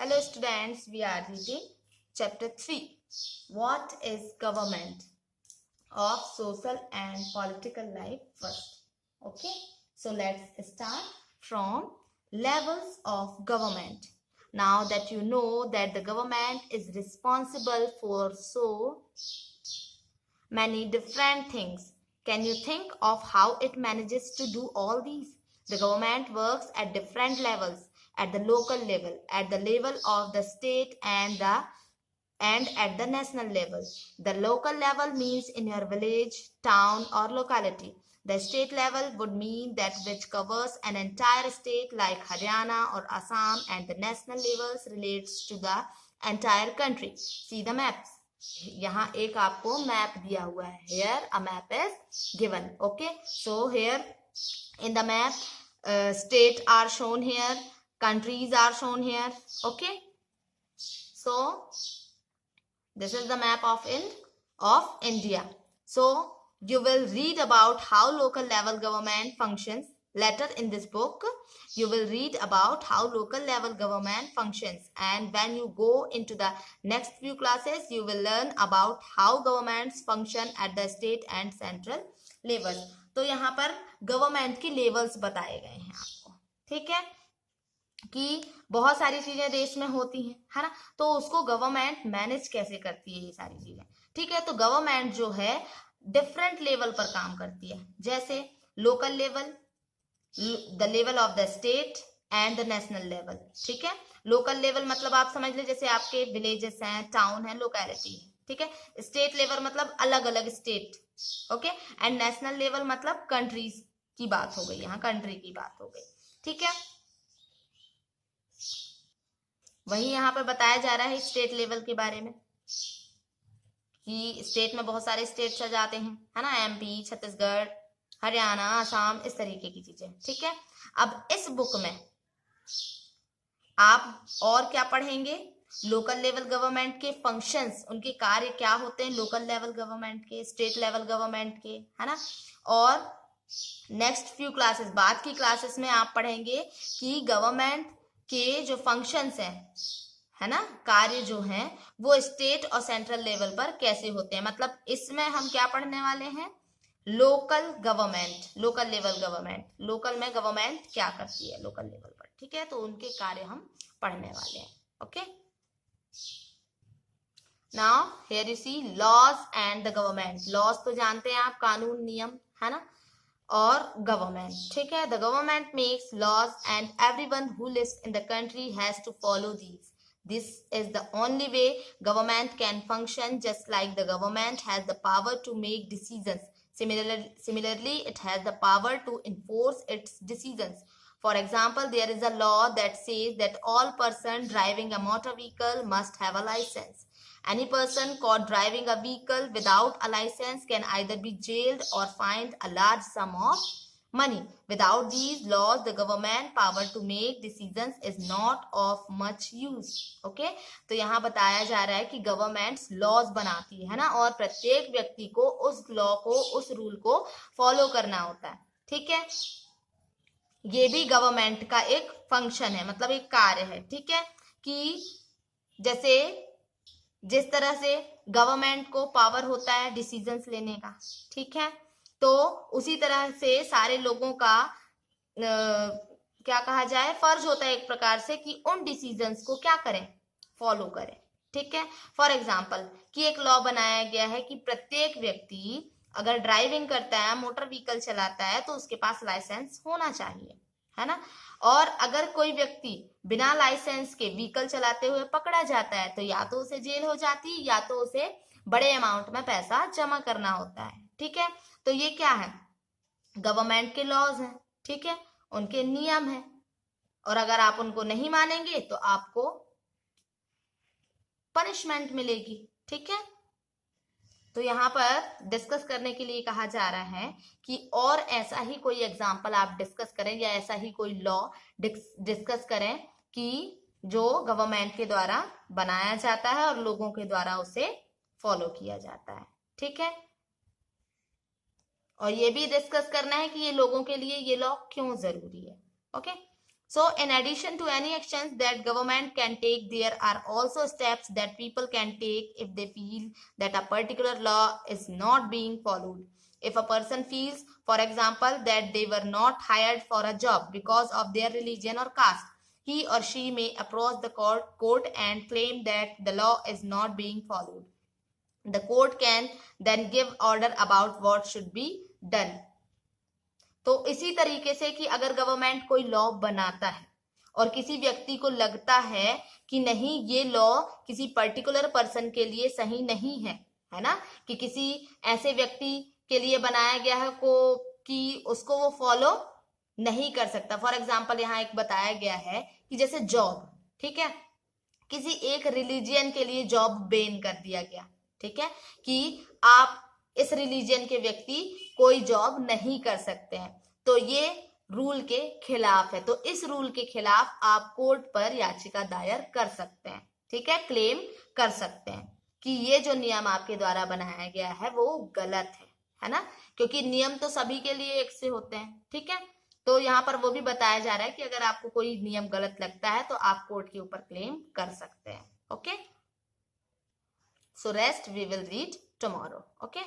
Hello students, we are reading chapter 3. What is government of social and political life first? Okay, so let's start from levels of government. Now that you know that the government is responsible for so many different things, can you think of how it manages to do all these? The government works at different levels, at the local level, at the level of the state and at the national level. The local level means in your village, town or locality. The state level would mean that which covers an entire state like Haryana or Assam, and the national levels relates to the entire country. See the maps. यहाँ एक आपको map दिया हुआ है. Here a map is given. Okay, so here in the map state are shown here, countries are shown here. Okay, so this is the map of India. So you will read about how local level government functions. Later in this book, you will read about how local level government functions, and when you go into the next few classes, you will learn about how governments function at the state and central levels. तो यहाँ पर government की levels बताए गए हैं आपको. ठीक है कि बहुत सारी चीजें देश में होती हैं, है ना, तो उसको गवर्नमेंट मैनेज कैसे करती है ये सारी चीजें. ठीक है, तो गवर्नमेंट जो है डिफरेंट लेवल पर काम करती है, जैसे local level, the level of the state and the national level. ठीक है, लोकल लेवल मतलब आप समझ ले जैसे आपके विलेजेस हैं, टाउन है, लोकेलिटी है. ठीक है, स्टेट लेवल मतलब अलग अलग state. Okay, and national level मतलब कंट्रीज की बात हो गई, यहाँ कंट्री की बात हो गई. ठीक है, वही यहाँ पे बताया जा रहा है स्टेट लेवल के बारे में कि स्टेट में बहुत सारे स्टेट्स आ जाते हैं, है ना, एमपी, छत्तीसगढ़, हरियाणा, असम, इस तरीके की चीजें. ठीक है, अब इस बुक में आप और क्या पढ़ेंगे, लोकल लेवल गवर्नमेंट के फंक्शंस, उनके कार्य क्या होते हैं लोकल लेवल गवर्नमेंट के, स्टेट लेवल गवर्नमेंट के, है ना. और नेक्स्ट फ्यू क्लासेस, बाद की क्लासेस में आप पढ़ेंगे कि गवर्नमेंट के जो फंक्शंस हैं, है ना, कार्य जो हैं वो स्टेट और सेंट्रल लेवल पर कैसे होते हैं. मतलब इसमें हम क्या पढ़ने वाले हैं, local government, local level government, local में गवर्नमेंट क्या करती है लोकल लेवल पर. ठीक है, तो उनके कार्य हम पढ़ने वाले हैं. Okay, now here you see laws and the government. Laws तो जानते हैं आप, कानून, नियम, है ना, और गवर्नमेंट. ठीक है, the government makes laws and everyone who lives in the country has to follow these. This is the only way government can function, just like the government has the power to make decisions. Similarly, it has the power to enforce its decisions. For example, there is a law that says that all persons driving a motor vehicle must have a license. Any person caught driving a vehicle without a license can either be jailed or fined a large sum of money. Without these laws, the government power to make decisions is not of much use. Okay, तो यहाँ बताया जा रहा है कि government laws बनाती है ना, और प्रत्येक व्यक्ति को उस लॉ को, उस रूल को फॉलो करना होता है. ठीक है, ये भी गवर्नमेंट का एक फंक्शन है, मतलब एक कार्य है. ठीक है, कि जैसे जिस तरह से गवर्नमेंट को पावर होता है डिसीजंस लेने का, ठीक है, तो उसी तरह से सारे लोगों का क्या कहा जाए, फर्ज होता है एक प्रकार से कि उन डिसीजंस को क्या करें, फॉलो करें. ठीक है, फॉर एग्जांपल कि एक लॉ बनाया गया है कि प्रत्येक व्यक्ति अगर ड्राइविंग करता है, मोटर व्हीकल चलाता है, तो उसके पास लाइसेंस होना चाहिए, है ना. और अगर कोई व्यक्ति बिना लाइसेंस के व्हीकल चलाते हुए पकड़ा जाता है, तो या तो उसे जेल हो जाती है या तो उसे बड़े अमाउंट में पैसा जमा करना होता है. ठीक है, तो ये क्या है, गवर्नमेंट के लॉज हैं. ठीक है, उनके नियम हैं, और अगर आप उनको नहीं मानेंगे तो आपको पनिशमेंट मिलेगी. ठीक है, तो यहाँ पर डिस्कस करने के लिए कहा जा रहा है कि और ऐसा ही कोई एग्जाम्पल आप डिस्कस करें, या ऐसा ही कोई लॉ डिस्कस करें कि जो गवर्नमेंट के द्वारा बनाया जाता है और लोगों के द्वारा उसे फॉलो किया जाता है. ठीक है, और ये भी डिस्कस करना है कि ये लोगों के लिए ये लॉ क्यों जरूरी है. Okay, So in addition to any actions that government can take, there are also steps that people can take if they feel that a particular law is not being followed. If a person feels, for example, that they were not hired for a job because of their religion or caste, he or she may approach the court and claim that the law is not being followed. The court can then give order about what should be done. तो इसी तरीके से कि अगर government कोई law बनाता है और किसी व्यक्ति को लगता है कि नहीं ये लॉ किसी पर्टिकुलर पर्सन के लिए सही नहीं है ना, कि किसी ऐसे व्यक्ति के लिए बनाया गया है को कि उसको वो फॉलो नहीं कर सकता. फॉर एग्जाम्पल यहाँ एक बताया गया है कि जैसे जॉब, ठीक है, किसी एक रिलीजियन के लिए जॉब बैन कर दिया गया, ठीक है, कि आप इस रिलीजन के व्यक्ति कोई जॉब नहीं कर सकते हैं, तो ये रूल के खिलाफ है. तो इस रूल के खिलाफ आप कोर्ट पर याचिका दायर कर सकते हैं, ठीक है, क्लेम कर सकते हैं कि ये जो नियम आपके द्वारा बनाया गया है वो गलत है ना, क्योंकि नियम तो सभी के लिए एक से होते हैं, ठीक है. तो यहाँ पर वो भी बताया जा रहा है कि अगर आपको कोई नियम गलत लगता है तो आप कोर्ट के ऊपर क्लेम कर सकते हैं. Okay, so rest we will read tomorrow. Okay.